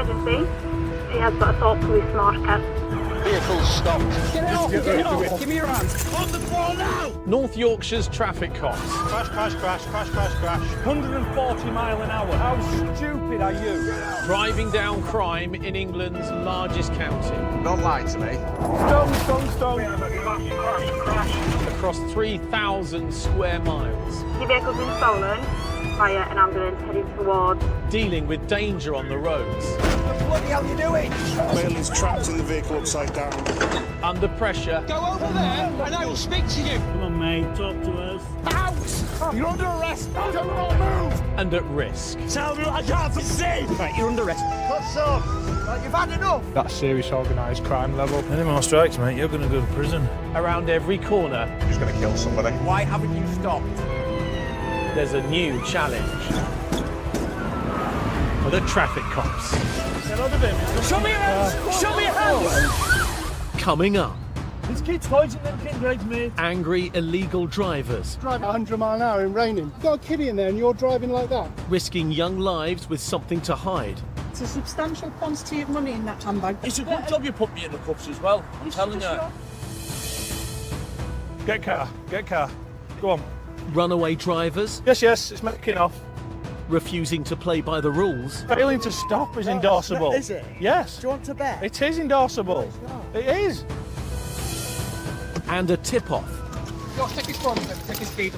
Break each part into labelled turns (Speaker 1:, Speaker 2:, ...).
Speaker 1: emergency. He has got assault police marker.
Speaker 2: Vehicle's stopped.
Speaker 3: Get it off! Get it off! Give me your hands!
Speaker 2: On the floor now!
Speaker 4: North Yorkshire's traffic cops.
Speaker 2: Crash, crash, crash, crash, crash, crash.
Speaker 3: 140 mile an hour. How stupid are you?
Speaker 4: Driving down crime in England's largest county.
Speaker 2: Don't lie to me.
Speaker 3: Stone.
Speaker 4: Across 3,000 square miles.
Speaker 1: Your vehicle's been stolen via an ambulance heading towards.
Speaker 4: Dealing with danger on the roads.
Speaker 3: What the bloody hell are you doing?
Speaker 5: Male is trapped in the vehicle upside down.
Speaker 4: Under pressure.
Speaker 3: Go over there and I will speak to you.
Speaker 5: Come on, mate, talk to us.
Speaker 3: Out! You're under arrest. Do not move.
Speaker 4: And at risk.
Speaker 5: Tell me I can't see.
Speaker 3: Right, you're under arrest.
Speaker 2: What's up?
Speaker 3: Right, you've had enough.
Speaker 6: That's serious organised crime level.
Speaker 5: Any more strikes, mate, you're going to go to prison.
Speaker 4: Around every corner,
Speaker 2: He's going to kill somebody.
Speaker 3: Why haven't you stopped?
Speaker 4: there's a new challenge for the traffic cops.
Speaker 3: Show me your hands! Show me your hands!
Speaker 4: Coming up,
Speaker 5: This kid's pointing them kid legs, mate.
Speaker 4: angry illegal drivers
Speaker 6: Driving 100 mile an hour in raining. You've got a kiddie in there and you're driving like that.
Speaker 4: risking young lives with something to hide.
Speaker 7: It's a substantial quantity of money in that handbag.
Speaker 5: It's a good job you put me in the cuffs as well. I'm telling you.
Speaker 6: Get car. Go on.
Speaker 4: Runaway drivers
Speaker 6: Yes, it's making off.
Speaker 4: refusing to play by the rules.
Speaker 6: Failing to stop is endorsable.
Speaker 7: Is it?
Speaker 6: Yes.
Speaker 7: Do you want to bet?
Speaker 6: It is endorsable. It is.
Speaker 4: And a tip-off
Speaker 3: Go, take his phone, take his speed.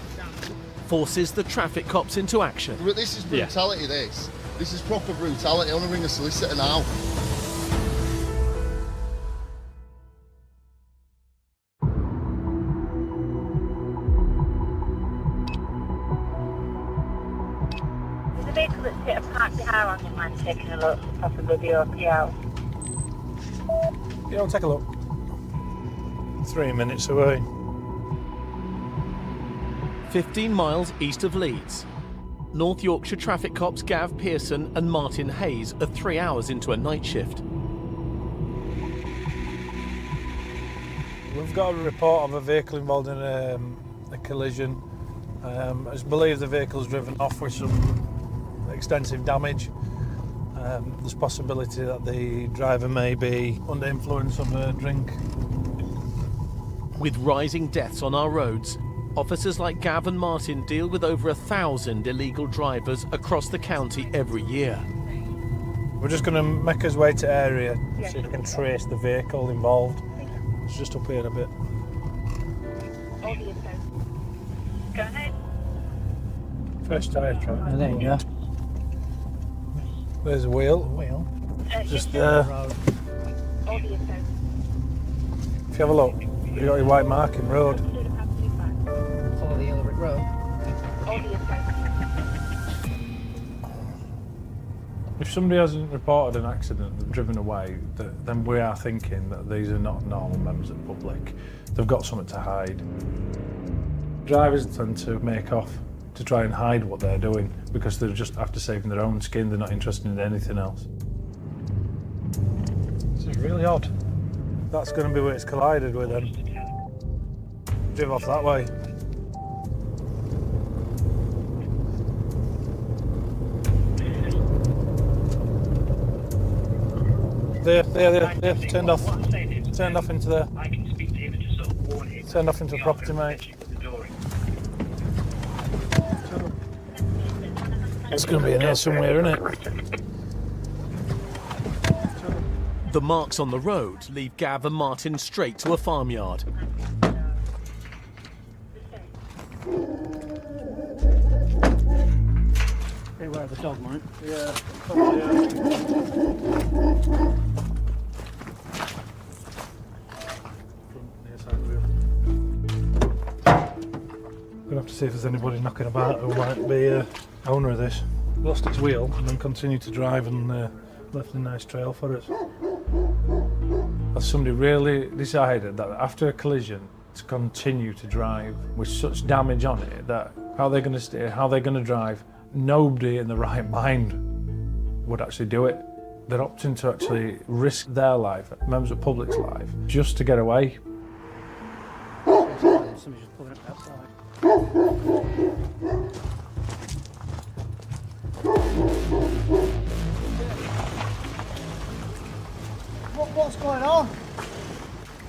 Speaker 4: forces the traffic cops into action.
Speaker 8: This is brutality, this. This is proper brutality. I want to ring a solicitor now.
Speaker 1: There's a vehicle that's hit a parked car on your man taking a look, possibly the OPL.
Speaker 6: Yeah, I'll take a look. 3 minutes away.
Speaker 4: 15 miles east of Leeds, North Yorkshire traffic cops Gav Pearson and Martin Hayes are 3 hours into a night shift.
Speaker 6: We've got a report of a vehicle involved in a collision. It's believed the vehicle's driven off with some extensive damage. There's possibility that the driver may be under influence of a drink.
Speaker 4: With rising deaths on our roads, officers like Gav and Martin deal with over 1,000 illegal drivers across the county every year.
Speaker 6: We're just going to make us way to area so we can trace the vehicle involved. It's just up here a bit.
Speaker 1: Go ahead.
Speaker 6: First tyre track.
Speaker 7: Oh, there you go.
Speaker 6: There's a wheel. Just there. If you have a look, you've got your white marking road.
Speaker 7: Follow the yellow brick road.
Speaker 6: If somebody hasn't reported an accident, they've driven away, then we are thinking that these are not normal members of the public. They've got something to hide. Drivers tend to make off to try and hide what they're doing because they're just after saving their own skin, they're not interested in anything else. This is really odd. That's going to be where it's collided with them. Drive off that way. There, turned off into there.
Speaker 5: I can speak to him and just sort of warn him.
Speaker 6: Turned off into a property, mate. It's going to be in here somewhere, isn't it?
Speaker 4: The marks on the road lead Gav and Martin straight to a farmyard.
Speaker 5: Beware of the dog, mate.
Speaker 6: Yeah. We're going to have to see if there's anybody knocking about who might be owner of this. Lost its wheel and then continued to drive and left a nice trail for us. Has somebody really decided that after a collision to continue to drive with such damage on it that how they're going to steer, how they're going to drive, nobody in the right mind would actually do it. They're opting to actually risk their life, members of the public's life, just to get away.
Speaker 5: Somebody's just pulling up outside.
Speaker 9: What's going on?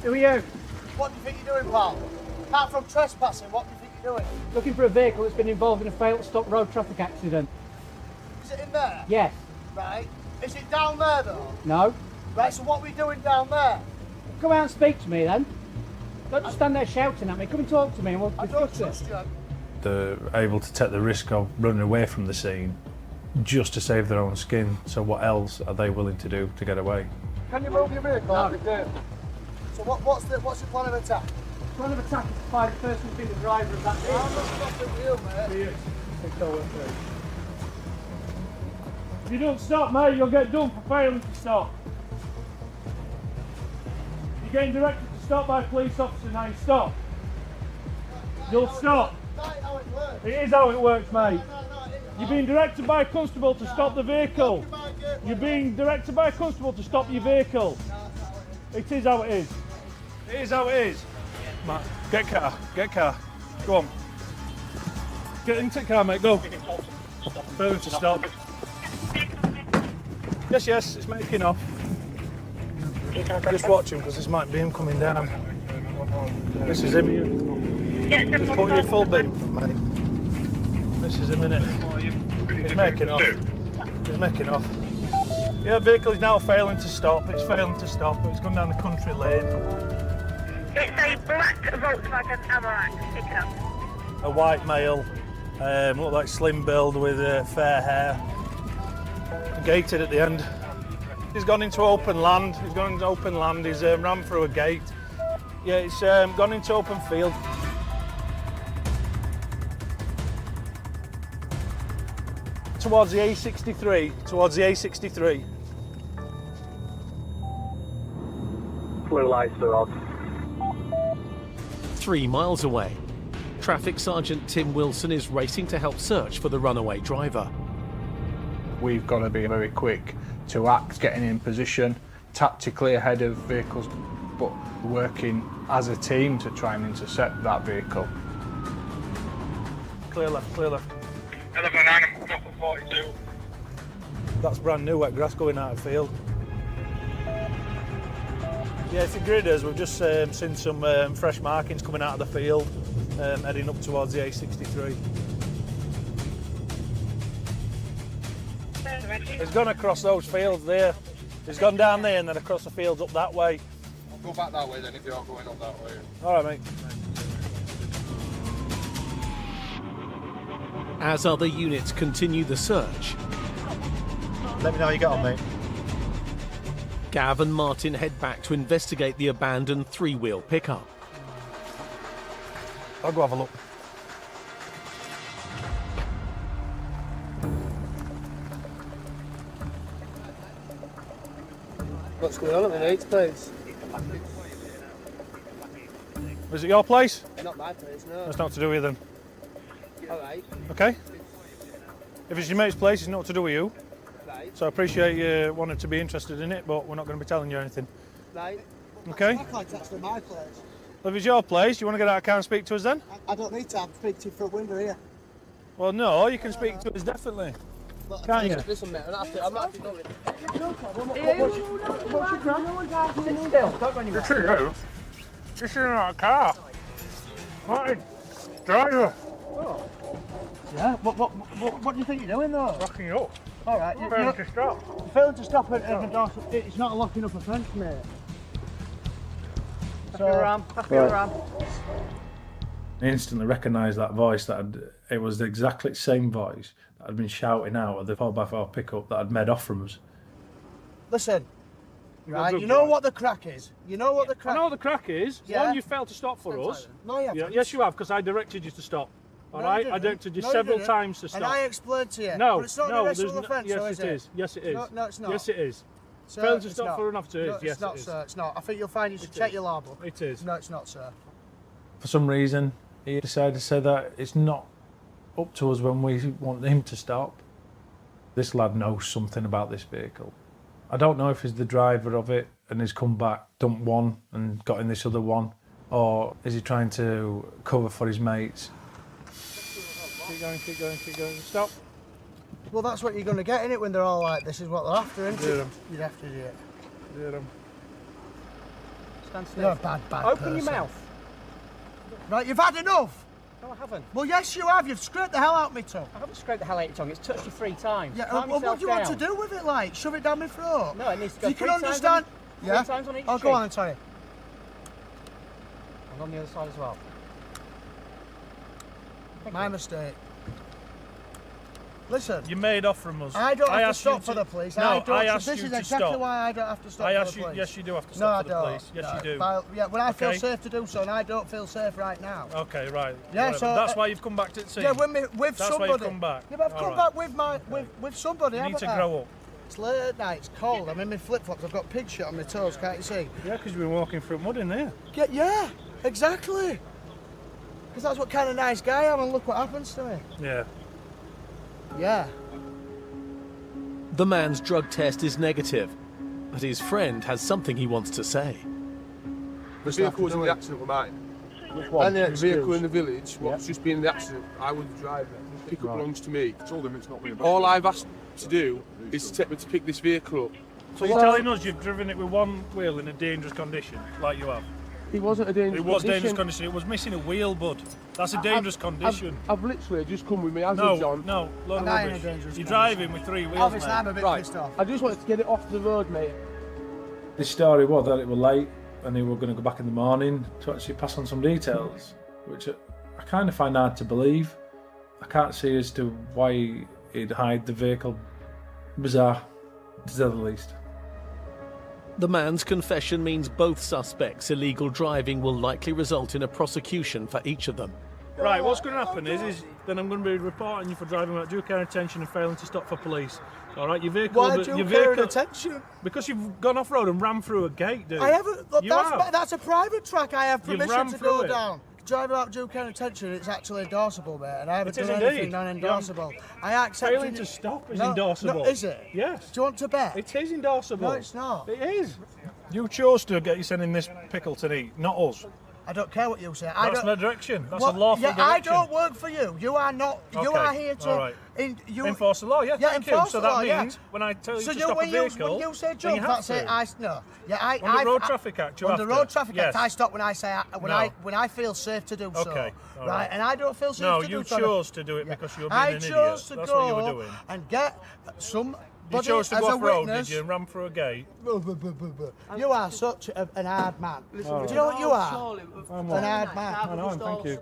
Speaker 5: Who are you?
Speaker 9: What do you think you're doing, pal? Apart from trespassing, what do you think you're doing?
Speaker 5: Looking for a vehicle that's been involved in a failed stop road traffic accident.
Speaker 9: Is it in there?
Speaker 5: Yes.
Speaker 9: Right. Is it down there, though?
Speaker 5: No.
Speaker 9: Right, so what are we doing down there?
Speaker 5: Come out and speak to me then. Don't just stand there shouting at me. Come and talk to me and we'll
Speaker 9: I don't
Speaker 5: discuss
Speaker 9: trust
Speaker 5: it.
Speaker 9: you.
Speaker 6: They're able to take the risk of running away from the scene just to save their own skin. So what else are they willing to do to get away?
Speaker 9: Can you move your vehicle?
Speaker 5: No.
Speaker 9: So what's your plan of attack?
Speaker 5: Plan of attack is to find the person who's been the driver of that vehicle.
Speaker 9: I'm not stopping you, mate.
Speaker 3: If you don't stop, mate, you'll get done for failing to stop. You're getting directed to stop by a police officer now. Stop. You'll stop.
Speaker 9: That's how it works.
Speaker 3: It is how it works, mate.
Speaker 9: No, it isn't.
Speaker 3: You're being directed by a constable to stop the vehicle. You're being directed by a constable to stop your vehicle. It is how it is. It is how it is. Matt, get car. Go on. Get into the car, mate, go. Failing to stop. Yes, it's making off. Just watch him because this might be him coming down. This is him. Just put your full beam, mate. This is him, innit? He's making off. Yeah, vehicle is now failing to stop. It's failing to stop. It's gone down the country lane.
Speaker 1: It's a black Volkswagen Amarok pickup.
Speaker 6: A white male, looked like slim build with fair hair. Gated at the end. He's gone into open land. He's ran through a gate. Yeah, it's gone into open field. Towards the A63.
Speaker 10: Blue lights are on.
Speaker 4: 3 miles away, Traffic Sergeant Tim Wilson is racing to help search for the runaway driver.
Speaker 11: We've got to be very quick to act, getting in position, tactically ahead of vehicles, but working as a team to try and intercept that vehicle.
Speaker 6: Clear left.
Speaker 10: 42.
Speaker 6: That's brand new wet grass going out of field. Yeah, if you grid us, we've just seen some fresh markings coming out of the field, heading up towards the A63. He's gone across those fields there. He's gone down there and then across the fields up that way.
Speaker 8: I'll go back that way then if you're going up that way.
Speaker 6: All right, mate.
Speaker 4: As other units continue the search,
Speaker 2: Let me know how you get on, mate.
Speaker 4: Gav and Martin head back to investigate the abandoned 3-wheel pickup.
Speaker 6: I'll go have a look.
Speaker 9: What's going on at the night, please?
Speaker 6: Is it your place?
Speaker 9: Not my place, no.
Speaker 6: That's not to do with you then.
Speaker 9: All right.
Speaker 6: Okay? If it's your mate's place, it's not to do with you.
Speaker 9: Right.
Speaker 6: So I appreciate you wanting to be interested in it, but we're not going to be telling you anything.
Speaker 9: Right.
Speaker 6: Okay?
Speaker 9: It's actually my place.
Speaker 6: Well, if it's your place, you want to get out of car and speak to us then?
Speaker 9: I don't need to. I'm speaking to you for a window here.
Speaker 6: Well, no, you can speak to us definitely. Can't you?
Speaker 9: Listen, mate, I'm not doing it.
Speaker 5: What's your grand? Sit still. Don't go anywhere.
Speaker 3: Just in that car. Martin, driver,
Speaker 9: Yeah. What do you think you're doing though?
Speaker 3: locking you up.
Speaker 9: All right.
Speaker 3: Failing to stop.
Speaker 9: Failing to stop at the door. It's not locking up a fence, mate.
Speaker 5: Pass your arm. Pass your arm.
Speaker 6: I instantly recognised that voice. It was the exactly same voice that had been shouting out at the 4x4 pickup that had made off from us.
Speaker 9: Listen. Right, you know what the crack is. You know what the
Speaker 3: I
Speaker 9: crack.
Speaker 3: know the crack is.
Speaker 9: Yeah.
Speaker 3: One, you failed to stop for us.
Speaker 9: No, you haven't.
Speaker 3: Yeah, yes, you have, because I directed you to stop. All
Speaker 9: No,
Speaker 3: right,
Speaker 9: you
Speaker 3: I
Speaker 9: didn't.
Speaker 3: directed you
Speaker 9: No, you
Speaker 3: several
Speaker 9: didn't.
Speaker 3: times to stop.
Speaker 9: And I explained to you.
Speaker 3: No,
Speaker 9: But it's not
Speaker 3: no,
Speaker 9: an
Speaker 3: there's
Speaker 9: arrest
Speaker 3: no.
Speaker 9: offence,
Speaker 3: Yes,
Speaker 9: so
Speaker 3: it is. Yes, it is.
Speaker 9: No, it's not.
Speaker 3: Yes, it is.
Speaker 9: Sir,
Speaker 3: Failing to
Speaker 9: it's
Speaker 3: stop
Speaker 9: not.
Speaker 3: for an officer is.
Speaker 9: No,
Speaker 3: Yes,
Speaker 9: it's not,
Speaker 3: it is.
Speaker 9: sir. It's not. I think you'll find you should check your label.
Speaker 3: It is.
Speaker 9: No, it's not, sir.
Speaker 6: For some reason, he decided to say that it's not up to us when we want him to stop. This lad knows something about this vehicle. I don't know if he's the driver of it and he's come back, dumped one and got in this other one, or is he trying to cover for his mates?
Speaker 3: Keep going, keep going, keep going. Stop.
Speaker 9: Well, that's what you're going to get in it when they're all like, this is what they're after, isn't
Speaker 3: Yeah.
Speaker 9: it? You'd have to do it.
Speaker 3: Yeah,
Speaker 5: stand still.
Speaker 9: You're a bad
Speaker 5: Open
Speaker 9: person.
Speaker 5: your mouth.
Speaker 9: Right, you've had enough.
Speaker 5: No, I haven't.
Speaker 9: Well, yes, you have. You've scraped the hell out of me tongue.
Speaker 5: I haven't scraped the hell out of your tongue. It's touched you 3 times.
Speaker 9: Yeah,
Speaker 5: Calm
Speaker 9: well, what
Speaker 5: yourself
Speaker 9: do you want to
Speaker 5: down.
Speaker 9: do with it, like? Shove it down my throat?
Speaker 5: No, it needs to go
Speaker 9: You
Speaker 5: 3
Speaker 9: can
Speaker 5: times
Speaker 9: understand.
Speaker 5: on,
Speaker 9: Yeah?
Speaker 5: 3 times on each
Speaker 9: Oh,
Speaker 5: cheek.
Speaker 9: go on and tell you.
Speaker 5: And on the other side as well.
Speaker 9: My mistake. Listen.
Speaker 6: You made off from us.
Speaker 9: I don't have to
Speaker 6: asked you
Speaker 9: stop for the police.
Speaker 6: No, I asked
Speaker 9: this
Speaker 6: you
Speaker 9: is
Speaker 6: to
Speaker 9: exactly
Speaker 6: stop.
Speaker 9: why I don't have to stop
Speaker 6: I
Speaker 9: for
Speaker 6: asked
Speaker 9: the
Speaker 6: you.
Speaker 9: police.
Speaker 6: Yes, you do have to
Speaker 9: No, I
Speaker 6: stop for the
Speaker 9: don't.
Speaker 6: police. Yes,
Speaker 9: No,
Speaker 6: you do.
Speaker 9: Yeah, when I feel
Speaker 6: Okay.
Speaker 9: safe to do so, and I don't feel safe right now.
Speaker 6: Okay, right.
Speaker 9: Yeah,
Speaker 6: Whatever.
Speaker 9: so
Speaker 6: That's why you've come back to the scene.
Speaker 9: Yeah, with
Speaker 6: That's
Speaker 9: somebody.
Speaker 6: why you've come back.
Speaker 9: Yeah, but I've
Speaker 6: All
Speaker 9: come
Speaker 6: right.
Speaker 9: back with my with somebody.
Speaker 6: You need
Speaker 9: haven't
Speaker 6: to
Speaker 9: I?
Speaker 6: grow up.
Speaker 9: It's late at night. It's cold. I'm in my flip flops. I've got pig shit on my toes. Can't you see?
Speaker 6: Yeah, because you've been walking through mud in there.
Speaker 9: Yeah, exactly. Because that's what kind of nice guy I am, and look what happens to me.
Speaker 6: Yeah.
Speaker 9: Yeah.
Speaker 4: The man's drug test is negative, but his friend has something he wants to say.
Speaker 12: The vehicle was in the accident with mine.
Speaker 6: Which one?
Speaker 12: And the vehicle in the village, what's just been in the accident, I was the driver. The pickup belongs to me.
Speaker 2: Told him it's not being.
Speaker 12: All I've asked to do is to take me to pick this vehicle up.
Speaker 6: So you're telling us you've driven it with one wheel in a dangerous condition, like you have?
Speaker 12: It wasn't a dangerous
Speaker 6: It was
Speaker 12: condition.
Speaker 6: dangerous condition. It was missing a wheel, bud. That's a dangerous condition.
Speaker 12: I've literally just come with my hazards
Speaker 6: No,
Speaker 12: on.
Speaker 6: no, load of
Speaker 9: I'm not in a
Speaker 6: rubbish.
Speaker 9: dangerous
Speaker 6: You're
Speaker 9: condition.
Speaker 6: driving with 3 wheels,
Speaker 9: Obviously,
Speaker 6: mate.
Speaker 9: I'm a bit
Speaker 12: Right.
Speaker 9: pissed off.
Speaker 12: I just wanted to get it off the road, mate.
Speaker 6: The story was that it was late and they were going to go back in the morning to actually pass on some details, which I kind of find hard to believe. I can't see as to why he'd hide the vehicle. Bizarre, to say the least.
Speaker 4: The man's confession means both suspects' illegal driving will likely result in a prosecution for each of them.
Speaker 6: Right, what's going to happen is then I'm going to be reporting you for driving without due care and attention and failing to stop for police. All right, your vehicle.
Speaker 9: Why do you care and attention?
Speaker 6: Because you've gone off road and ran through a gate, dude.
Speaker 9: I haven't. Look,
Speaker 6: You have.
Speaker 9: that's a private track. I have
Speaker 6: You've
Speaker 9: permission
Speaker 6: ran
Speaker 9: to
Speaker 6: through
Speaker 9: go
Speaker 6: it.
Speaker 9: down. Drive without due care and attention. It's actually endorsable, mate, and I haven't
Speaker 6: It is
Speaker 9: done
Speaker 6: indeed.
Speaker 9: anything non-endorsable. I accept.
Speaker 6: Failing to stop is
Speaker 9: No,
Speaker 6: endorsable.
Speaker 9: no, is it?
Speaker 6: Yes.
Speaker 9: Do you want to bet?
Speaker 6: It is endorsable.
Speaker 9: No, it's not.
Speaker 6: It is. You chose to get you sending this pickle to eat, not us.
Speaker 9: I don't care what you say.
Speaker 6: That's the direction. That's
Speaker 9: Well,
Speaker 6: a lawful
Speaker 9: yeah,
Speaker 6: direction.
Speaker 9: I don't work for you. You are not. You
Speaker 6: Okay,
Speaker 9: are here to
Speaker 6: all right.
Speaker 9: you
Speaker 6: Enforce the law, yeah,
Speaker 9: Yeah,
Speaker 6: thank you.
Speaker 9: enforce
Speaker 6: So
Speaker 9: the law,
Speaker 6: that
Speaker 9: yeah.
Speaker 6: means when I tell you
Speaker 9: So
Speaker 6: to stop a
Speaker 9: when
Speaker 6: vehicle,
Speaker 9: you say
Speaker 6: then
Speaker 9: jump,
Speaker 6: you have
Speaker 9: that's
Speaker 6: to.
Speaker 9: it. No. Yeah,
Speaker 6: Under Road Traffic Act, you
Speaker 9: under
Speaker 6: have
Speaker 9: Road
Speaker 6: to.
Speaker 9: Traffic
Speaker 6: Yes.
Speaker 9: Act, I stop when I say
Speaker 6: No.
Speaker 9: when I feel safe to do so.
Speaker 6: Okay, all
Speaker 9: right.
Speaker 6: right.
Speaker 9: And I don't feel safe
Speaker 6: No,
Speaker 9: to do
Speaker 6: you
Speaker 9: so.
Speaker 6: chose to do it because you were being
Speaker 9: I
Speaker 6: an idiot.
Speaker 9: chose to
Speaker 6: That's
Speaker 9: go
Speaker 6: what you were doing.
Speaker 9: and get some.
Speaker 6: You chose to
Speaker 9: as
Speaker 6: go
Speaker 9: a
Speaker 6: off road,
Speaker 9: witness.
Speaker 6: did you, and ran through a gate?
Speaker 9: You are such an hard man. Do you know what you are? An hard man.
Speaker 6: I know, thank you.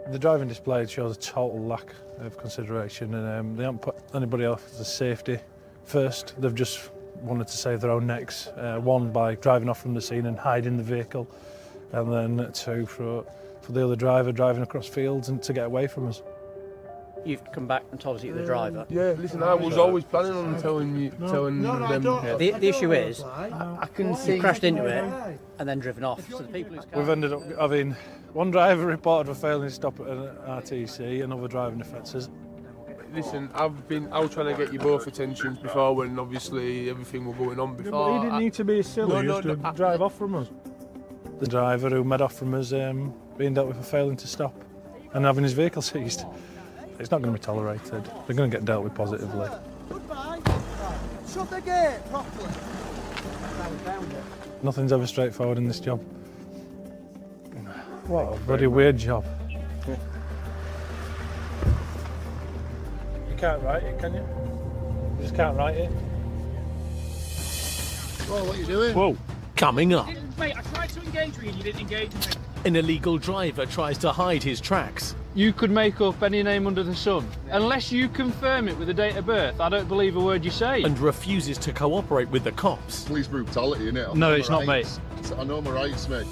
Speaker 6: The driving display shows a total lack of consideration, and they haven't put anybody else's safety first. They've just wanted to save their own necks. One, by driving off from the scene and hiding the vehicle, and then 2, for the other driver driving across fields and to get away from us.
Speaker 5: You've come back and told us you're the driver.
Speaker 12: Yeah, listen, I was always planning on telling them.
Speaker 5: The issue is, I can see you crashed into it and then driven off. So the people who's
Speaker 6: We've ended up having one driver reported for failing to stop at an RTC, another driving offences.
Speaker 12: Listen, I was trying to get you both attentions before when obviously everything was going on before.
Speaker 6: But he didn't need to be silly
Speaker 12: No,
Speaker 6: just to drive off from us. The driver who made off from us being dealt with for failing to stop and having his vehicle seized. It's not going to be tolerated. They're going to get dealt with positively.
Speaker 9: Goodbye. Shut the gate properly.
Speaker 6: Nothing's ever straightforward in this job. What a bloody weird job. You can't write it, can you? You just can't write it.
Speaker 8: Well, what are you doing?
Speaker 4: Whoa. Coming up,
Speaker 5: Mate, I tried to engage with you and you didn't engage with me.
Speaker 4: an illegal driver tries to hide his tracks.
Speaker 13: You could make up any name under the sun. Unless you confirm it with a date of birth, I don't believe a word you say.
Speaker 4: And refuses to cooperate with the cops.
Speaker 8: Police brutality, innit?
Speaker 6: No, it's not, mate.
Speaker 8: I know my rights, mate.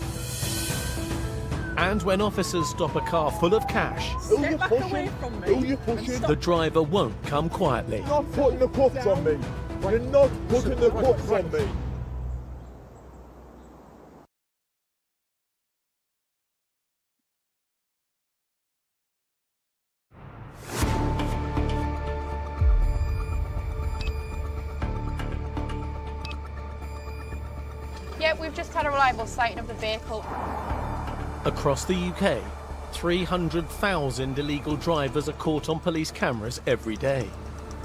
Speaker 4: And when officers stop a car full of cash,
Speaker 12: Who you pushing? Who you pushing?
Speaker 4: the driver won't come quietly.
Speaker 12: You're not putting the cuffs on me. You're not putting the cuffs on me.
Speaker 14: Yeah, we've just had a reliable sighting of the vehicle.
Speaker 4: Across the UK, 300,000 illegal drivers are caught on police cameras every day.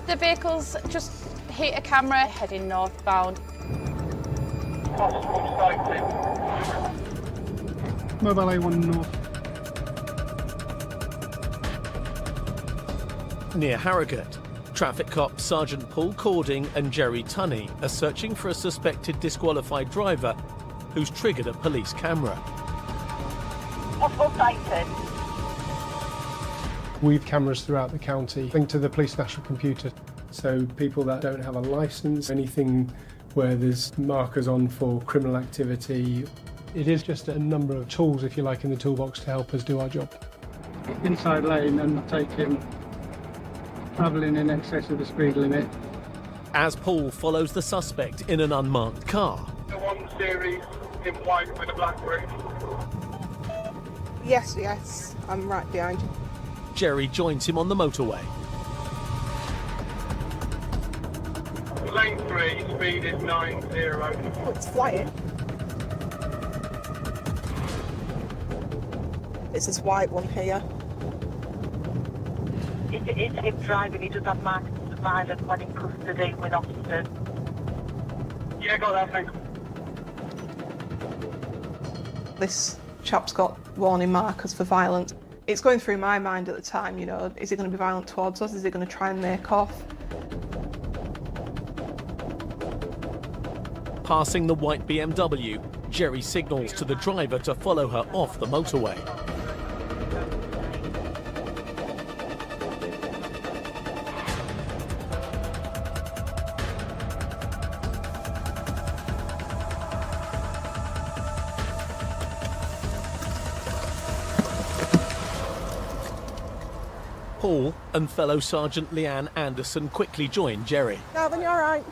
Speaker 14: The vehicle's just hit a camera heading northbound.
Speaker 5: Mobile A1 North.
Speaker 4: Near Harrogate, traffic cops Sergeant Paul Cording and Jerry Tunney are searching for a suspected disqualified driver who's triggered a police camera.
Speaker 1: Possible sighted.
Speaker 15: We've cameras throughout the county linked to the police national computer, so people that don't have a licence, anything where there's markers on for criminal activity, it is just a number of tools, if you like, in the toolbox to help us do our job.
Speaker 5: Inside lane and take him travelling in excess of the speed limit.
Speaker 4: As Paul follows the suspect in an unmarked car.
Speaker 10: The 1 Series in white with a black roof.
Speaker 7: Yes, I'm right behind you.
Speaker 4: Jerry joins him on the motorway.
Speaker 10: Lane 3, speed is 90.
Speaker 7: Oh, it's flying. It's this white one here.
Speaker 1: If it is him driving, he does have marks of survival when in custody with officers.
Speaker 10: Yeah, got that, thanks.
Speaker 7: This chap's got warning markers for violence. It's going through my mind at the time, you know, is he going to be violent towards us? Is he going to try and make off?
Speaker 4: Passing the white BMW, Jerry signals to the driver to follow her off the motorway. Paul and fellow Sergeant Leanne Anderson quickly join Jerry.
Speaker 7: Calvin, you all right?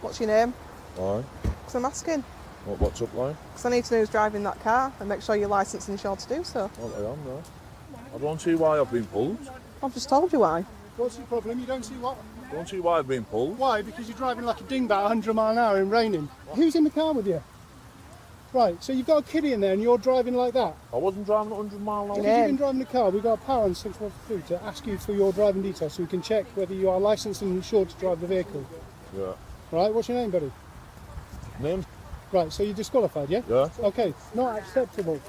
Speaker 7: What's your name?
Speaker 16: Why?
Speaker 7: Because I'm asking.
Speaker 16: What's up, like?
Speaker 7: Because I need to know who's driving that car and make sure you're licensed and insured to do so.
Speaker 16: Well, I am, no. I don't see why I've been pulled.
Speaker 7: I've just told you why.
Speaker 9: What's the problem? You don't see what?
Speaker 16: I don't see why I've been pulled.
Speaker 9: Why? Because you're driving like a dingbat 100 mile an hour in raining. Who's in the car with you? Right, so you've got a kiddie in there and you're driving like that?
Speaker 16: I wasn't driving 100 mile an hour.
Speaker 9: If you've been driving the car, we've got a power on 613 to ask you for your driving details so we can check whether you are licensed and insured to drive the vehicle.
Speaker 16: Yeah.
Speaker 9: Right, what's your name, buddy?
Speaker 16: Name?
Speaker 9: Right, so you're disqualified, yeah?
Speaker 16: Yeah.
Speaker 9: Okay, not acceptable.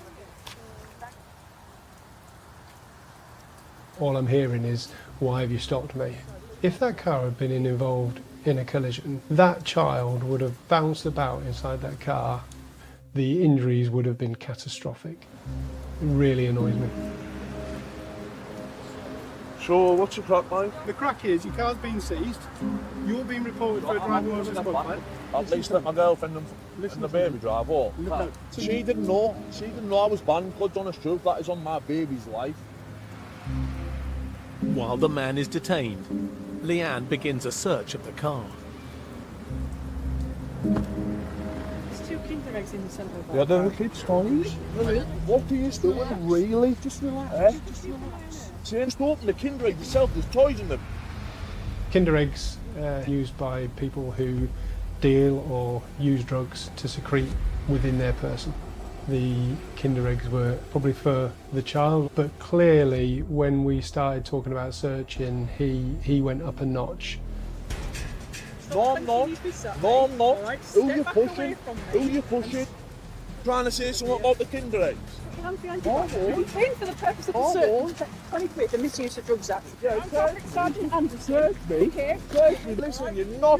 Speaker 15: All I'm hearing is, why have you stopped me? If that car had been involved in a collision, that child would have bounced about inside that car. The injuries would have been catastrophic. It really annoys me.
Speaker 16: So, what's the crack, like?
Speaker 9: The crack is, your car's been seized, you're being reported for a driving while disqualified.
Speaker 16: At least let my girlfriend and the baby drive off.
Speaker 9: No.
Speaker 16: She didn't know. She didn't know I was banned. God's honest truth, that is on my baby's life.
Speaker 4: While the man is detained, Leanne begins a search of the car.
Speaker 7: There's 2 Kinder eggs in the centre of
Speaker 16: Yeah, they're the kids' toys. What do you do? Really? Just relax. Just relax. See, just open the Kinder egg yourself. There's toys in them.
Speaker 15: Kinder eggs used by people who deal or use drugs to secrete within their person. The Kinder eggs were probably for the child, but clearly when we started talking about searching, he went up a notch.
Speaker 16: No, I'm not. No, I'm not. Who you pushing? Who you pushing? Trying to say something about the Kinder eggs?
Speaker 7: I'm paying for the purpose of the search. 20 quid, the Misuse of Drugs Act. Sergeant Anderson.
Speaker 16: Search me?
Speaker 7: Okay.
Speaker 16: Search me. Listen, you're not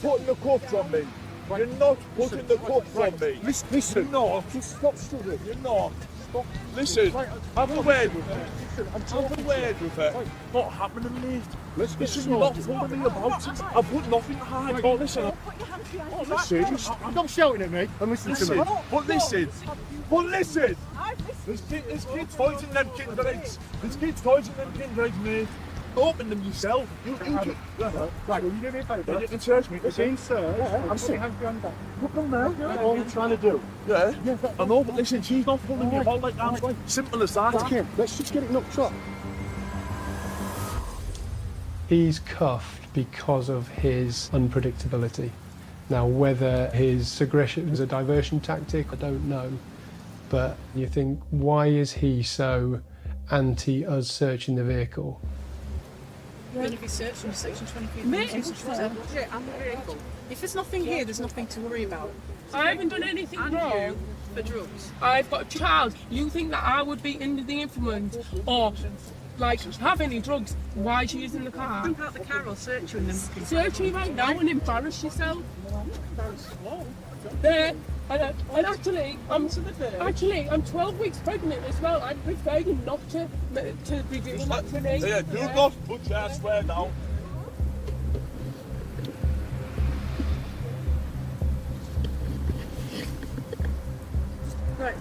Speaker 16: putting the cuffs on me. You're not putting the cuffs on me. Listen. No, just stop struggling. You're not. Stop. Listen, have a word with her. Have a word with her. Not happening, mate. Listen, you're not pulling me about it. I've put nothing to hide. Oh, listen. Listen.
Speaker 9: Stop shouting at me and listen to me.
Speaker 16: But listen. There's kids toys in them Kinder eggs. There's kids toys in them Kinder eggs, mate. Open them yourself.
Speaker 9: Right, will you do me a favour?
Speaker 16: You can search me.
Speaker 9: It's in search. I'm putting hands behind back.
Speaker 16: Put them there.
Speaker 9: That's all I'm trying to do.
Speaker 16: Yeah, I know, but listen, she's not pulling me about like that. Simple as that.
Speaker 9: Okay, let's just get it knocked up.
Speaker 15: He's cuffed because of his unpredictability. Now, whether his aggression is a diversion tactic, I don't know. But you think, why is he so anti us searching the vehicle?
Speaker 17: going to be searched under Section 23. If there's nothing here, there's nothing to worry about.
Speaker 18: I haven't done anything wrong.
Speaker 17: For drugs.
Speaker 18: I've got a child. You think that I would be under the influence or like have any drugs while she's in the car?
Speaker 17: Jump out the car or search you in them.
Speaker 18: Search me right now and embarrass yourself. There. And actually, I'm 12 weeks pregnant as well. I'd prefer you not to be doing that to me.
Speaker 16: Yeah, do not put your swear down.
Speaker 17: Right.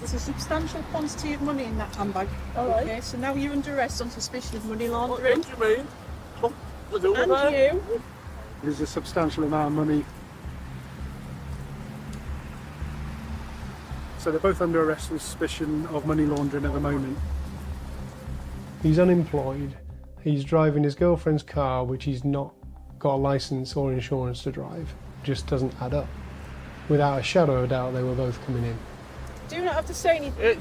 Speaker 17: There's a substantial quantity of money in that handbag.
Speaker 18: All right.
Speaker 17: Okay, so now you're under arrest on suspicion of money laundering.
Speaker 16: What do you mean? What we're doing
Speaker 17: And
Speaker 16: there?
Speaker 17: you.
Speaker 5: There's a substantial amount of money. So they're both under arrest on suspicion of money laundering at the moment. He's unemployed. He's driving his girlfriend's car, which he's not got a licence or insurance to drive. Just doesn't add up. Without a shadow of a doubt, they were both coming in.
Speaker 17: Do not have to say anything.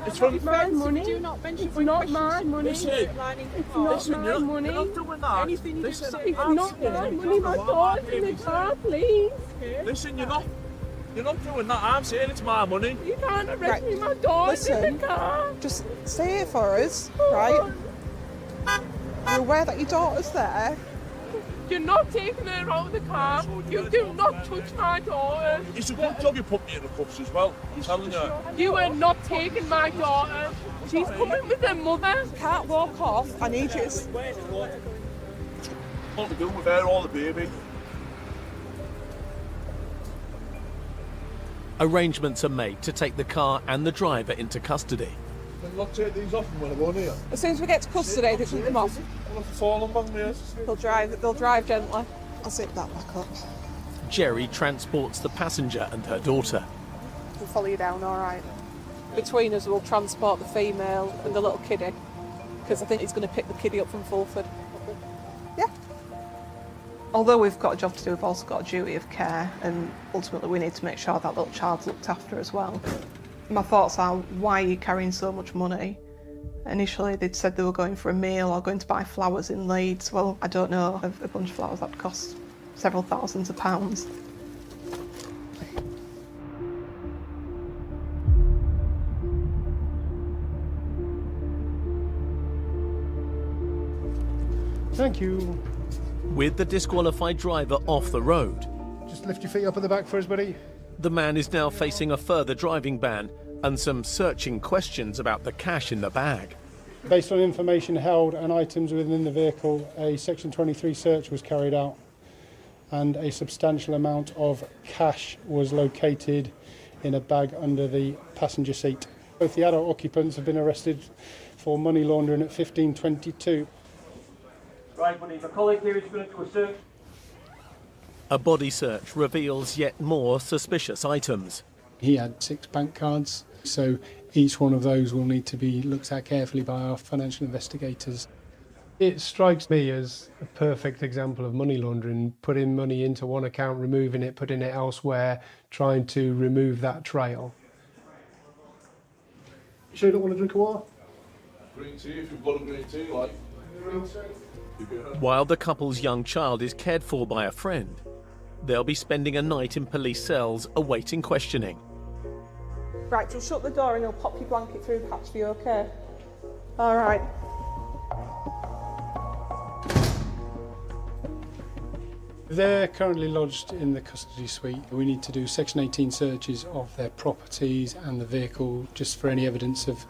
Speaker 16: It's from
Speaker 18: my money.
Speaker 17: Do not mention
Speaker 18: It's not my money.
Speaker 16: Listen,
Speaker 18: It's not my money.
Speaker 16: You're not doing that.
Speaker 17: Anything you
Speaker 16: Listen,
Speaker 17: say.
Speaker 18: It's not my money. My daughter's in the car, please.
Speaker 16: Listen, you're not doing that. I'm saying it's my money.
Speaker 18: You can't arrest me. My daughter's in the car.
Speaker 7: Just stay here for us, right? You're aware that your daughter's there?
Speaker 18: You're not taking her out of the car. You do not touch my daughter.
Speaker 16: It's a good job you put me in the cuffs as well. I'm telling you.
Speaker 18: You are not taking my daughter. She's coming with her mother.
Speaker 7: Can't walk off. I need you to...
Speaker 16: What we doing with her or the baby?
Speaker 4: Arrangements are made to take the car and the driver into custody.
Speaker 16: Can you take these off when I go near?
Speaker 7: As soon as we get to custody, they take them off.
Speaker 16: I'll have to fall on bang me.
Speaker 7: They'll drive gently. I'll zip that back up.
Speaker 4: Jerry transports the passenger and her daughter.
Speaker 7: We'll follow you down, all right. Between us, we'll transport the female and the little kiddie, because I think he's going to pick the kiddie up from Fulford. Yeah. Although we've got a job to do, we've also got a duty of care, and ultimately we need to make sure that little child's looked after as well. My thoughts are, why are you carrying so much money? Initially they'd said they were going for a meal or going to buy flowers in Leeds. Well, I don't know, a bunch of flowers that would cost several thousands of pounds.
Speaker 5: Thank you.
Speaker 4: With the disqualified driver off the road,
Speaker 5: Just lift your feet up at the back for us, buddy.
Speaker 4: the man is now facing a further driving ban and some searching questions about the cash in the bag.
Speaker 5: Based on information held and items within the vehicle, a Section 23 search was carried out and a substantial amount of cash was located in a bag under the passenger seat. Both the adult occupants have been arrested for money laundering at 1522.
Speaker 3: Right, buddy, my colleague here is going to do a search.
Speaker 4: A body search reveals yet more suspicious items.
Speaker 5: He had 6 bank cards, so each one of those will need to be looked at carefully by our financial investigators. It strikes me as a perfect example of money laundering, putting money into one account, removing it, putting it elsewhere, trying to remove that trail. You sure you don't want to drink a water?
Speaker 16: Green tea, if you've got a green tea, like.
Speaker 4: While the couple's young child is cared for by a friend, they'll be spending a night in police cells awaiting questioning.
Speaker 7: Right, so shut the door and he'll pop your blanket through the hatch for you, okay? All right.
Speaker 5: They're currently lodged in the custody suite. We need to do Section 18 searches of their properties and the vehicle just for any evidence of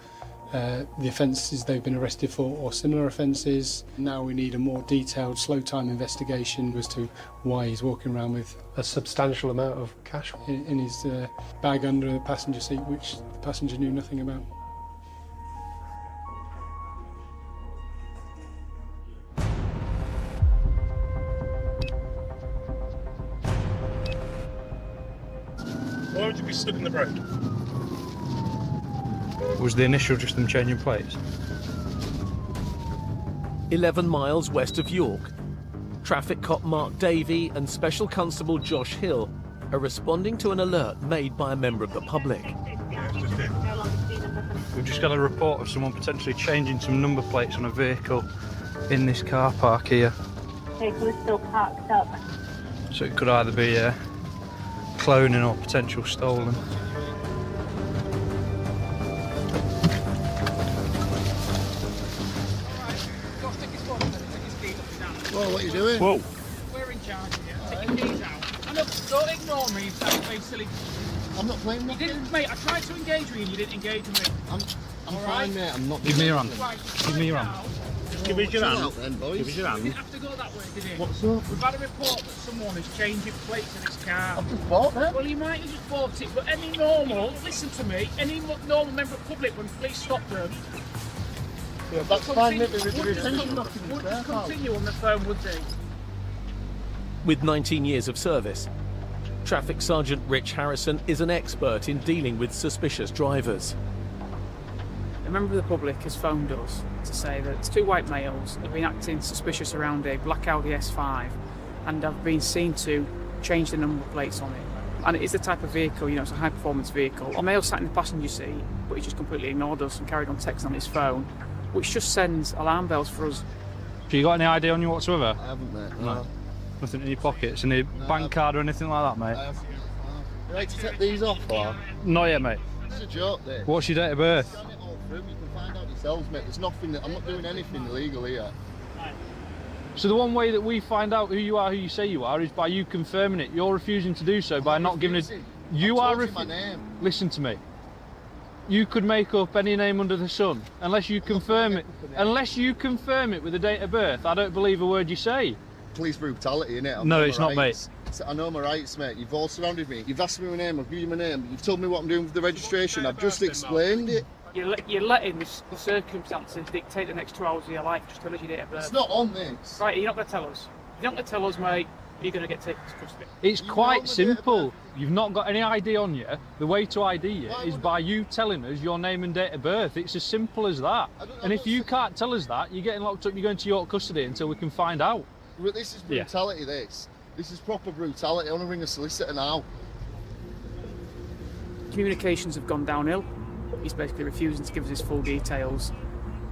Speaker 5: the offences they've been arrested for or similar offences. Now we need a more detailed slow time investigation as to why he's walking around with a substantial amount of cash in his bag under the passenger seat, which the passenger knew nothing about.
Speaker 3: Why would you be stood in the road?
Speaker 19: Was the initial just them changing plates?
Speaker 4: 11 miles west of York, traffic cop Mark Davey and Special Constable Josh Hill are responding to an alert made by a member of the public.
Speaker 19: We've just got a report of someone potentially changing some number plates on a vehicle in this car park here.
Speaker 1: Vehicle is still parked up.
Speaker 19: So it could either be cloning or potential stolen.
Speaker 8: Well, what are you doing?
Speaker 3: Whoa.
Speaker 17: We're in charge here. Take your keys out. And look, don't ignore me. Stop playing silly.
Speaker 8: I'm not playing
Speaker 17: You
Speaker 8: nothing.
Speaker 17: didn't, mate. I tried to engage with you and you didn't engage with me.
Speaker 8: I'm
Speaker 17: All
Speaker 8: fine,
Speaker 17: right?
Speaker 8: mate. I'm not.
Speaker 19: Give me your hand.
Speaker 17: Right,
Speaker 19: Give me your hand.
Speaker 3: Give us your
Speaker 8: Chill
Speaker 3: hand.
Speaker 8: out then, boys.
Speaker 3: Give us your
Speaker 17: You
Speaker 3: hand.
Speaker 17: didn't have to go that way, did you?
Speaker 8: What's up?
Speaker 17: We've had a report that someone is changing plates in his car.
Speaker 8: I've just bought them.
Speaker 17: Well, you might have just bought it, but any normal, listen to me, any normal member of the public when police stop them,
Speaker 8: Yeah, that's fine, mate.
Speaker 17: would just continue on the phone, would they?
Speaker 4: With 19 years of service, Traffic Sergeant Rich Harrison is an expert in dealing with suspicious drivers.
Speaker 17: A member of the public has phoned us to say that two white males have been acting suspicious around a black Audi S5 and have been seen to change the number plates on it. And it is the type of vehicle, it's a high performance vehicle. A male sat in the passenger seat, but he just completely ignored us and carried on texting on his phone, which just sends alarm bells for us.
Speaker 19: Have you got any ID on you whatsoever?
Speaker 8: I haven't, mate.
Speaker 19: No. Nothing in your pockets? Any bank card or anything like that, mate?
Speaker 8: You like to take these off, or?
Speaker 19: Not yet, mate.
Speaker 8: It's a joke, this.
Speaker 19: What's your date of birth?
Speaker 8: Scan it all through. You can find out yourselves, mate. There's nothing. I'm not doing anything illegal here.
Speaker 19: So the one way that we find out who you are, who you say you are, is by you confirming it. You're refusing to do so by not giving it. You are
Speaker 8: my name.
Speaker 19: Listen to me. You could make up any name under the sun unless you confirm it. Unless you confirm it with a date of birth, I don't believe a word you say.
Speaker 8: Police brutality, innit?
Speaker 19: No, it's not, mate.
Speaker 8: I know my rights, mate. You've all surrounded me. You've asked me my name. I've given you my name. You've told me what I'm doing with the registration. I've just explained it.
Speaker 17: You're letting the circumstances dictate the next 2 hours of your life. Just tell us your date of birth.
Speaker 8: It's not on this.
Speaker 17: Right, you're not going to tell us. If you're not going to tell us, mate, you're going to get taken to custody.
Speaker 19: It's quite simple. You've not got any ID on you. The way to ID you is by you telling us your name and date of birth. It's as simple as that. And if you can't tell us that, you're getting locked up, you're going to York custody until we can find out.
Speaker 8: This is brutality, this. This is proper brutality. I want to ring a solicitor now.
Speaker 17: Communications have gone downhill. He's basically refusing to give us his full details.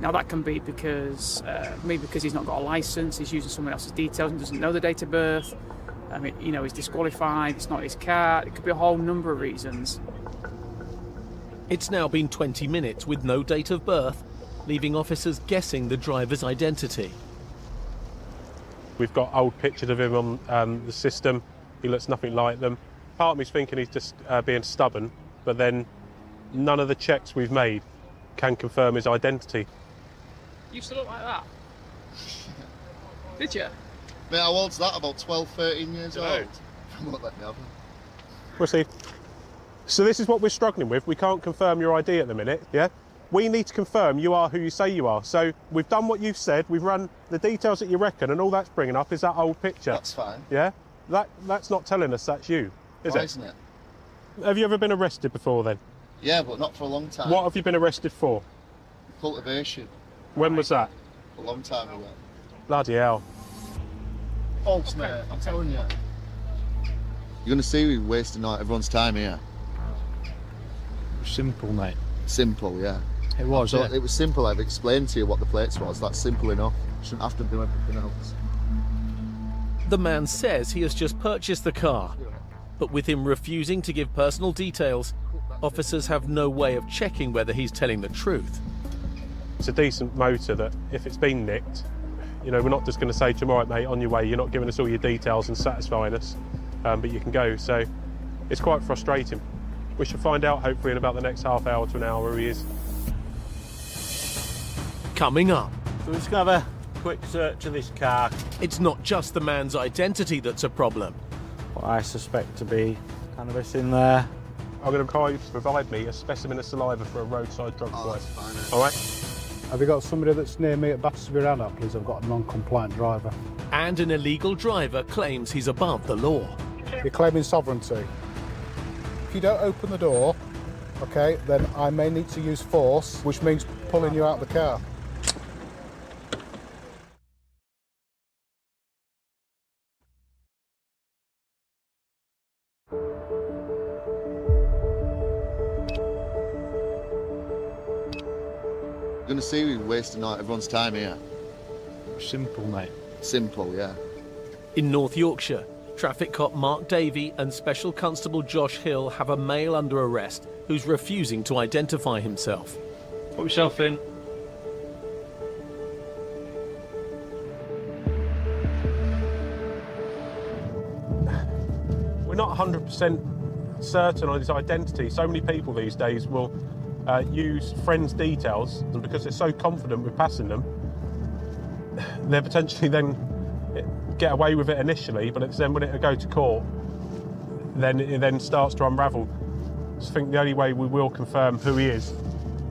Speaker 17: Now that can be because, maybe because he's not got a licence, he's using someone else's details and doesn't know the date of birth. I mean, he's disqualified, it's not his car. It could be a whole number of reasons.
Speaker 4: It's now been 20 minutes with no date of birth, leaving officers guessing the driver's identity.
Speaker 20: We've got old pictures of him on the system. He looks nothing like them. Part of me's thinking he's just being stubborn, but then none of the checks we've made can confirm his identity.
Speaker 17: You used to look like that? Did you?
Speaker 8: Mate, how old's that? About 12, 13 years old? Won't let me have him.
Speaker 20: We'll see. So this is what we're struggling with. We can't confirm your ID at the minute, yeah? We need to confirm you are who you say you are. So we've done what you've said, we've run the details that you reckon, and all that's bringing up is that old picture.
Speaker 8: That's fine.
Speaker 20: Yeah? That's not telling us that's you, is
Speaker 8: Why
Speaker 20: it?
Speaker 8: isn't it?
Speaker 20: Have you ever been arrested before then?
Speaker 8: Yeah, but not for a long time.
Speaker 20: What have you been arrested for?
Speaker 8: Cultivation.
Speaker 20: When was that?
Speaker 8: A long time ago.
Speaker 20: Bloody hell.
Speaker 8: False, mate. I'm telling you. You're going to see we wasting everyone's time here.
Speaker 19: Simple, mate.
Speaker 8: Simple, yeah.
Speaker 19: It was,
Speaker 8: So
Speaker 19: yeah.
Speaker 8: it was simple. I've explained to you what the plates was. That's simple enough. Shouldn't have to do everything else.
Speaker 4: The man says he has just purchased the car, but with him refusing to give personal details, officers have no way of checking whether he's telling the truth.
Speaker 20: It's a decent motor that if it's been nicked, we're not just going to say to him, all right, mate, on your way, you're not giving us all your details and satisfying us, but you can go. So it's quite frustrating. We should find out, hopefully, in about the next half hour to an hour where he is.
Speaker 4: Coming up.
Speaker 2: So we're just going to have a quick search of this car.
Speaker 4: It's not just the man's identity that's a problem.
Speaker 2: What I suspect to be cannabis in there.
Speaker 20: I'm going to require you to provide me a specimen of saliva for a roadside drug test. All right?
Speaker 21: Have you got somebody that's near me at Battersby Roundup, please? I've got a non-compliant driver.
Speaker 4: And an illegal driver claims he's above the law.
Speaker 21: You're claiming sovereignty. If you don't open the door, okay, then I may need to use force, which means pulling you out of the car.
Speaker 8: You're going to see we wasting everyone's time here.
Speaker 6: Simple, mate.
Speaker 8: Simple, yeah.
Speaker 4: In North Yorkshire, traffic cop Mark Davey and Special Constable Josh Hill have a male under arrest who's refusing to identify himself.
Speaker 6: Put yourself in.
Speaker 20: We're not 100% certain on his identity. So many people these days will use friends' details, and because they're so confident with passing them, they potentially then get away with it initially, but it's then when it go to court, then it then starts to unravel. I think the only way we will confirm who he is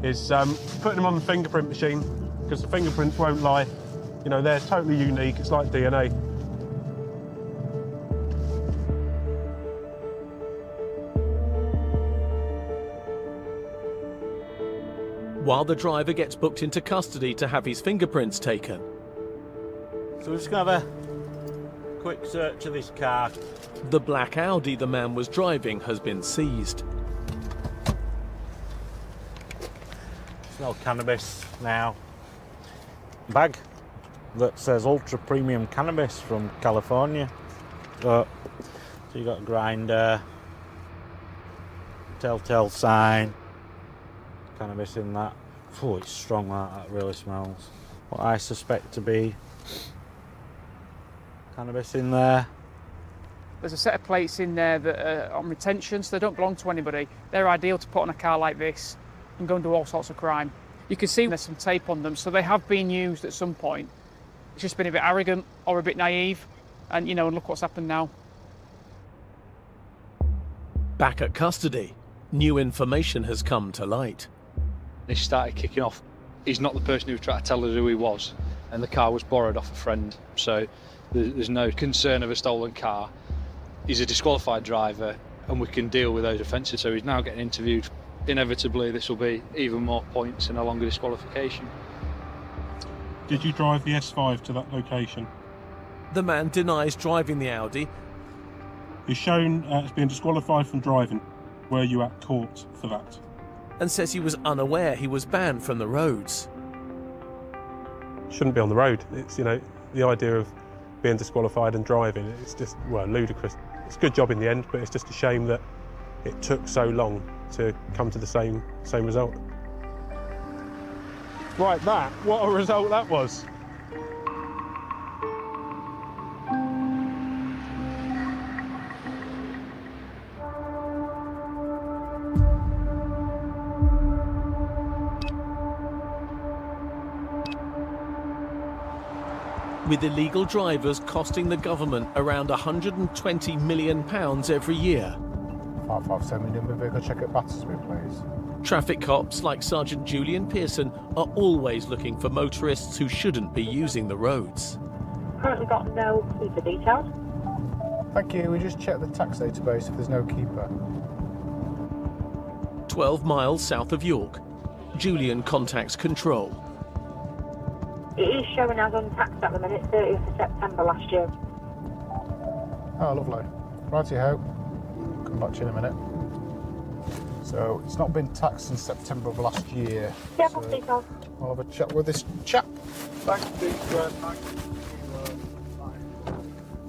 Speaker 20: putting him on the fingerprint machine, because the fingerprints won't lie. You know, they're totally unique. It's like DNA.
Speaker 4: While the driver gets booked into custody to have his fingerprints taken.
Speaker 2: So we're just going to have a quick search of this car.
Speaker 4: The black Audi the man was driving has been seized.
Speaker 2: Smell cannabis now. Bag that says ultra premium cannabis from California. So you got a grinder, telltale sign, cannabis in that. Oh, it's strong, that really smells. What I suspect to be cannabis in there.
Speaker 17: There's a set of plates in there that are on retention, so they don't belong to anybody. They're ideal to put on a car like this and go and do all sorts of crime. You can see there's some tape on them, so they have been used at some point. It's just been a bit arrogant or a bit naive, and you know, and look what's happened now.
Speaker 4: Back at custody, new information has come to light.
Speaker 19: He started kicking off. He's not the person who was trying to tell us who he was, and the car was borrowed off a friend, so there's no concern of a stolen car. He's a disqualified driver, and we can deal with those offences, so he's now getting interviewed. Inevitably, this will be even more points and a longer disqualification.
Speaker 20: Did you drive the S5 to that location?
Speaker 4: The man denies driving the Audi.
Speaker 20: He's shown as being disqualified from driving. Were you at court for that?
Speaker 4: And says he was unaware he was banned from the roads.
Speaker 20: Shouldn't be on the road. It's, you know, the idea of being disqualified and driving, it's just, well, ludicrous. It's a good job in the end, but it's just a shame that it took so long to come to the same result. Right, what a result that was.
Speaker 4: With illegal drivers costing the government around £120 million every year.
Speaker 21: 557 number vehicle, check at Battersby, please.
Speaker 4: Traffic cops like Sergeant Julian Pearson are always looking for motorists who shouldn't be using the roads.
Speaker 1: Currently got no keeper details.
Speaker 21: Thank you, we just checked the tax database if there's no keeper.
Speaker 4: 12 miles south of York, Julian contacts control.
Speaker 1: It is showing as untaxed at the minute, 30th of September last year.
Speaker 21: Oh, lovely. Righty-ho. Come back to you in a minute. So, it's not been taxed since September of last year.
Speaker 1: Yeah,
Speaker 21: so
Speaker 1: details.
Speaker 21: I'll have a chat with this chap.
Speaker 16: Thank you,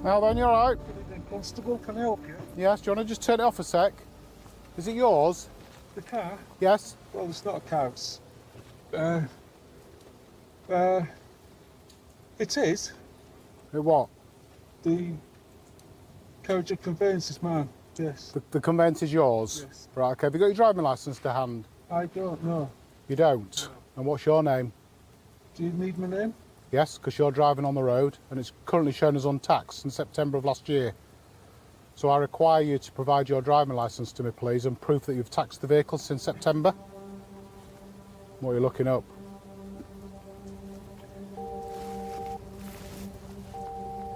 Speaker 21: Now then, you alright?
Speaker 16: Constable, can I help you?
Speaker 21: Yes, do you want to just turn it off a sec? Is it yours?
Speaker 16: The car?
Speaker 21: Yes.
Speaker 16: Well, it's not a car, it's... it is.
Speaker 21: What?
Speaker 16: The carriage of conveyance is mine, yes.
Speaker 21: The conveyance is yours?
Speaker 16: Yes.
Speaker 21: Right, okay. Have you got your driving licence to hand?
Speaker 16: I don't know.
Speaker 21: You don't? No. And what's your name?
Speaker 16: Do you need my name?
Speaker 21: Yes, because you're driving on the road and it's currently shown as untaxed since September of last year. So I require you to provide your driving licence to me, please, and proof that you've taxed the vehicle since September. What are you looking up?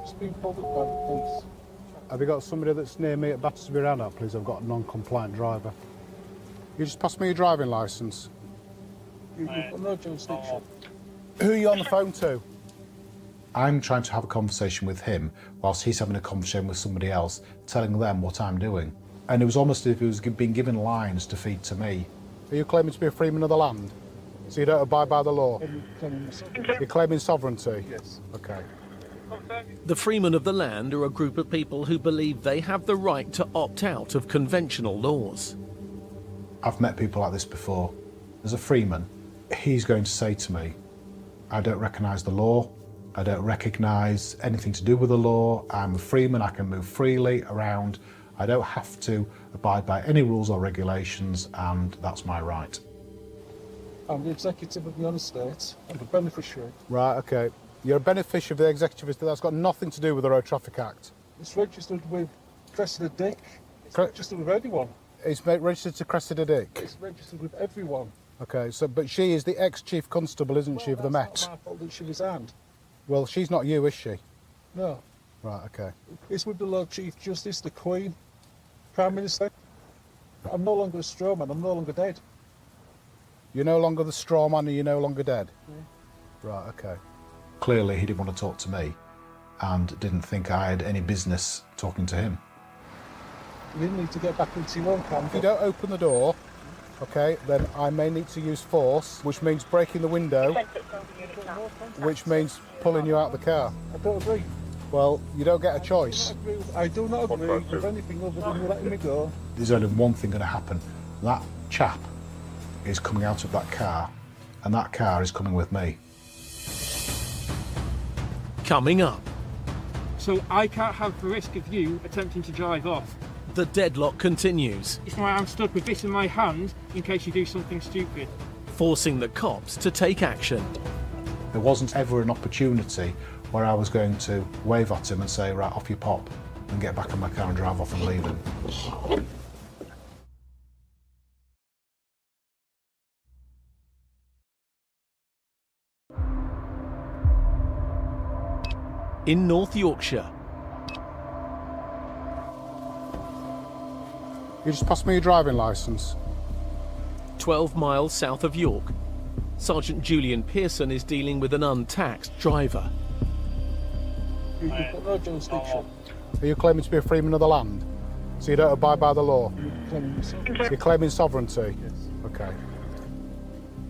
Speaker 16: Just being bothered by the police.
Speaker 21: Have you got somebody that's near me at Battersby Rannoch, please? I've got a non-compliant driver. You just pass me your driving licence.
Speaker 16: You've got no jurisdiction.
Speaker 21: Who are you on the phone to?
Speaker 11: I'm trying to have a conversation with him whilst he's having a conversation with somebody else, telling them what I'm doing. And it was almost as if he was being given lines to feed to me.
Speaker 21: Are you claiming to be a freeman of the land? So you don't abide by the law? You're claiming sovereignty?
Speaker 16: Yes.
Speaker 21: Okay.
Speaker 4: The freemen of the land are a group of people who believe they have the right to opt out of conventional laws.
Speaker 11: I've met people like this before. As a freeman, he's going to say to me, I don't recognise the law, I don't recognise anything to do with the law, I'm a freeman, I can move freely around, I don't have to abide by any rules or regulations, and that's my right.
Speaker 16: I'm the executive of the United States. I'm the beneficiary.
Speaker 21: Right, okay. You're a beneficiary of the executive estate. That's got nothing to do with the Road Traffic Act.
Speaker 16: It's registered with Cressida Dick. It's registered with anyone.
Speaker 21: It's registered to Cressida Dick?
Speaker 16: It's registered with everyone.
Speaker 21: Okay, so but she is the ex-chief constable, isn't she, of the Met?
Speaker 16: It's not my fault that she resigned.
Speaker 21: Well, she's not you, is she?
Speaker 16: No.
Speaker 21: Right, okay.
Speaker 16: It's with the Lord Chief Justice, the Queen, Prime Minister. I'm no longer a straw man. I'm no longer dead.
Speaker 21: You're no longer the straw man and you're no longer dead?
Speaker 16: Yeah.
Speaker 21: Right, okay.
Speaker 11: Clearly he didn't want to talk to me and didn't think I had any business talking to him.
Speaker 16: You need to get back into your own camp.
Speaker 21: If you don't open the door, okay, then I may need to use force, which means breaking the window, which means pulling you out of the car.
Speaker 16: I don't agree.
Speaker 21: Well, you don't get a choice.
Speaker 16: I do not agree with anything other than you letting me go.
Speaker 11: There's only one thing going to happen. That chap is coming out of that car, and that car is coming with me.
Speaker 4: Coming up.
Speaker 13: So I can't have the risk of you attempting to drive off.
Speaker 4: The deadlock continues,
Speaker 13: It's why I'm stuck with this in my hand in case you do something stupid.
Speaker 4: forcing the cops to take action.
Speaker 11: There wasn't ever an opportunity where I was going to wave at him and say, right, off you pop, and get back in my car and drive off and leave him.
Speaker 4: In North Yorkshire,
Speaker 21: You just pass me your driving licence.
Speaker 4: 12 miles south of York, Sergeant Julian Pearson is dealing with an untaxed driver.
Speaker 16: You've got no jurisdiction.
Speaker 21: Are you claiming to be a freeman of the land? So you don't abide by the law? You're claiming sovereignty?
Speaker 16: Yes.
Speaker 21: Okay.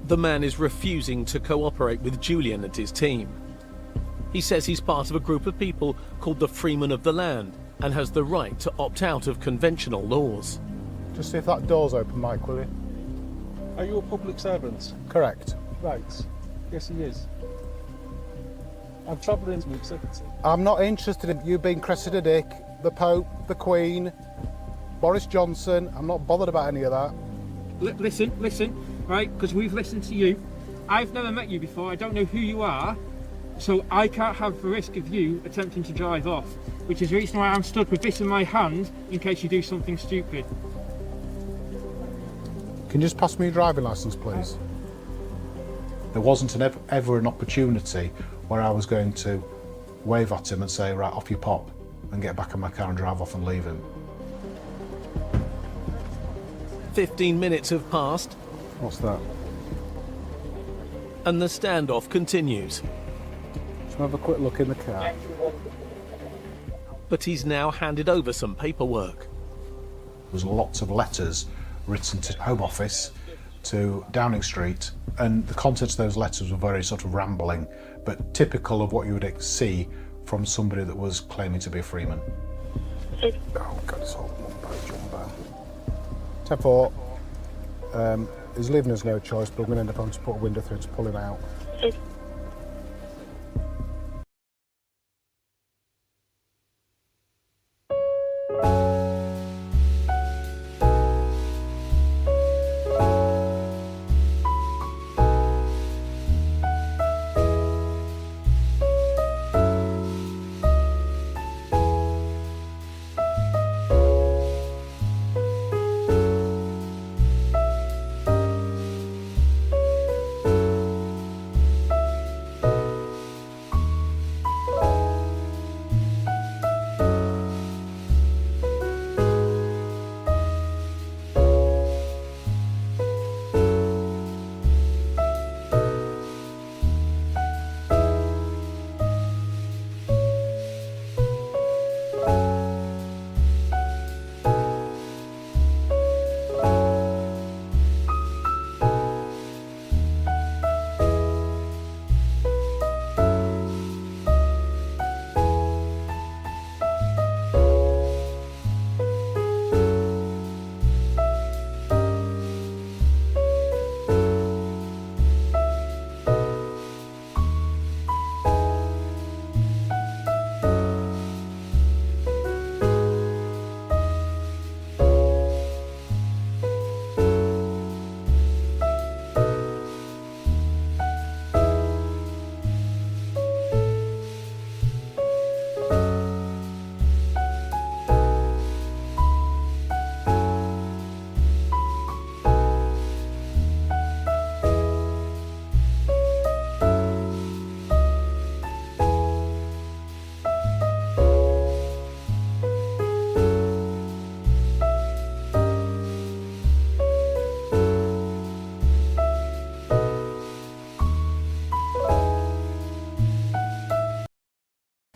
Speaker 4: The man is refusing to cooperate with Julian and his team. He says he's part of a group of people called the Freemen of the Land and has the right to opt out of conventional laws.
Speaker 21: Just see if that door's open, Mike, will you?
Speaker 16: Are you a public servant?
Speaker 21: Correct.
Speaker 16: Right. Yes, he is. I'm travelling to executive.
Speaker 21: I'm not interested in you being Cressida Dick, the Pope, the Queen, Boris Johnson. I'm not bothered about any of that.
Speaker 13: Listen, right? Because we've listened to you. I've never met you before. I don't know who you are. So I can't have the risk of you attempting to drive off, which is the reason why I'm stuck with this in my hand in case you do something stupid.
Speaker 21: Can you just pass me your driving licence, please?
Speaker 11: There wasn't ever an opportunity where I was going to wave at him and say, right, off you pop, and get back in my car and drive off and leave him.
Speaker 4: 15 minutes have passed.
Speaker 21: What's that?
Speaker 4: And the standoff continues.
Speaker 21: Just have a quick look in the car.
Speaker 4: But he's now handed over some paperwork.
Speaker 11: There was lots of letters written to Home Office, to Downing Street, and the contents of those letters were very sort of rambling, but typical of what you would see from somebody that was claiming to be a freeman.
Speaker 21: Oh God, it's all one page, 10-4. He's leaving us no choice, but I'm going to end up having to put a window through to pull him out.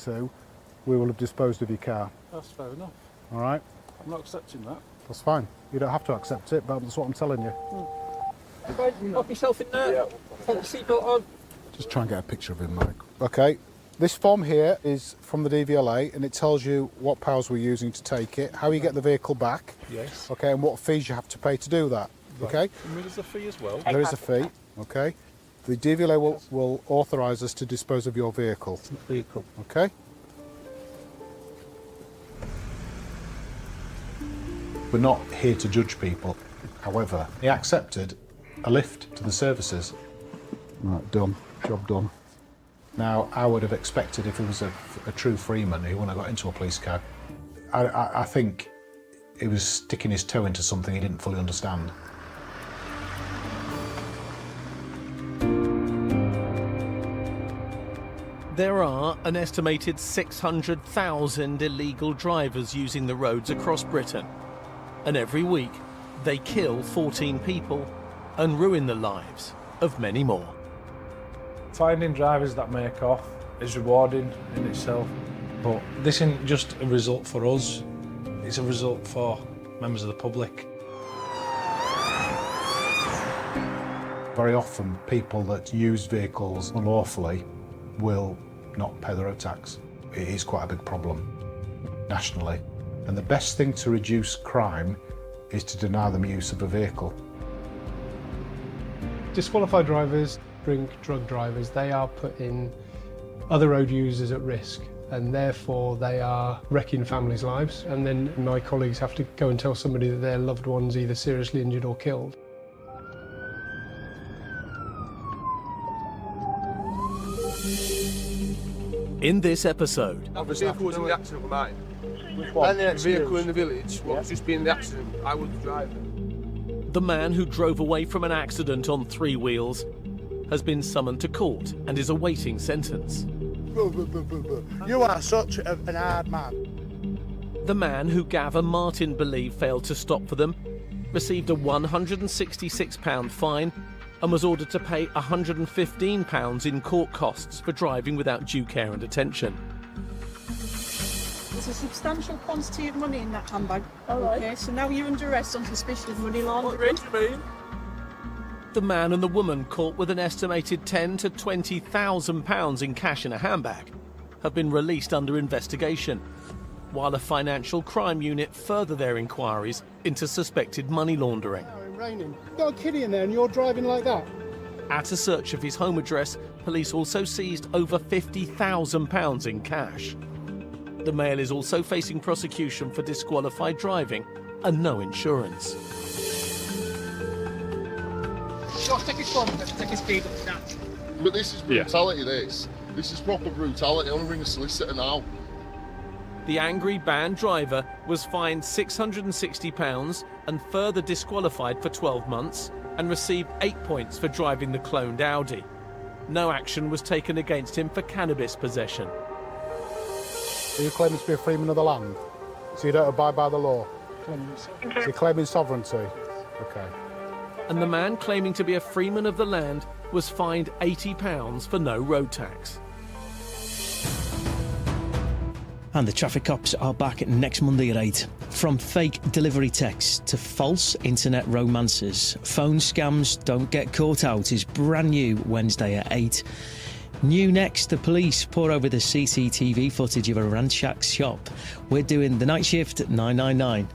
Speaker 21: to, we will have disposed of your car.
Speaker 6: That's fair enough.
Speaker 21: All right?
Speaker 6: I'm not accepting that.
Speaker 21: That's fine. You don't have to accept it, but that's what I'm telling you.
Speaker 13: Lock yourself in there. Put the seatbelt on.
Speaker 21: Just try and get a picture of him, Mike. Okay. This form here is from the DVLA, and it tells you what powers we're using to take it, how you get the vehicle back.
Speaker 6: Yes.
Speaker 21: Okay, and what fees you have to pay to do that.
Speaker 6: Right.
Speaker 21: Okay?
Speaker 6: And there's a fee as well.
Speaker 21: There is a fee. Okay. The DVLA will authorise us to dispose of your vehicle.
Speaker 6: Vehicle.
Speaker 21: Okay? We're not here to judge people. However, he accepted a lift to the services. Right, done. Job done. Now, I would have expected if he was a true freeman, he wouldn't have got into a police car. I think he was sticking his toe into something he didn't fully understand.
Speaker 4: There are an estimated 600,000 illegal drivers using the roads across Britain. And every week, they kill 14 people and ruin the lives of many more.
Speaker 6: Finding drivers that make off is rewarding in itself, but this isn't just a result for us, it's a result for members of the public.
Speaker 21: Very often, people that use vehicles unlawfully will not pay the road tax. It is quite a big problem nationally. And the best thing to reduce crime is to deny them use of a vehicle.
Speaker 15: Disqualified drivers, drug drivers, they are putting other road users at risk, and therefore they are wrecking families' lives. And then my colleagues have to go and tell somebody that their loved one's either seriously injured or killed.
Speaker 4: In this episode,
Speaker 16: Obviously, if I was in the accident with mine, and the next vehicle in the village, what was just being in the accident, I would drive it.
Speaker 4: the man who drove away from an accident on 3 wheels has been summoned to court and is awaiting sentence.
Speaker 21: You are such an hard man.
Speaker 4: The man who Gav and Martin believe failed to stop for them received a £166 fine and was ordered to pay £115 in court costs for driving without due care and attention.
Speaker 12: There's a substantial quantity of money in that handbag.
Speaker 18: All right.
Speaker 12: Okay, so now you're under arrest on suspicion of money laundering.
Speaker 16: What do you mean?
Speaker 4: The man and the woman caught with an estimated £10,000 to £20,000 in cash in a handbag have been released under investigation, while a financial crime unit further their inquiries into suspected money laundering.
Speaker 9: Raining. You've got a kiddie in there and you're driving like that.
Speaker 4: At a search of his home address, police also seized over £50,000 in cash. The male is also facing prosecution for disqualified driving and no insurance.
Speaker 13: Just take his phone, take his speed up to that.
Speaker 8: But this is brutality, this. This is proper brutality. I want to ring a solicitor now.
Speaker 4: The angry banned driver was fined £660 and further disqualified for 12 months and received 8 points for driving the cloned Audi. No action was taken against him for cannabis possession.
Speaker 21: Are you claiming to be a freeman of the land? So you don't abide by the law? So you're claiming sovereignty? Okay.
Speaker 4: And the man claiming to be a freeman of the land was fined £80 for no road tax.
Speaker 22: And the traffic cops are back next Monday at 8. From fake delivery texts to false internet romances, phone scams don't get caught out is brand new Wednesday at 8. New next, the police pour over the CCTV footage of a ransacked shop. We're doing the night shift at 999.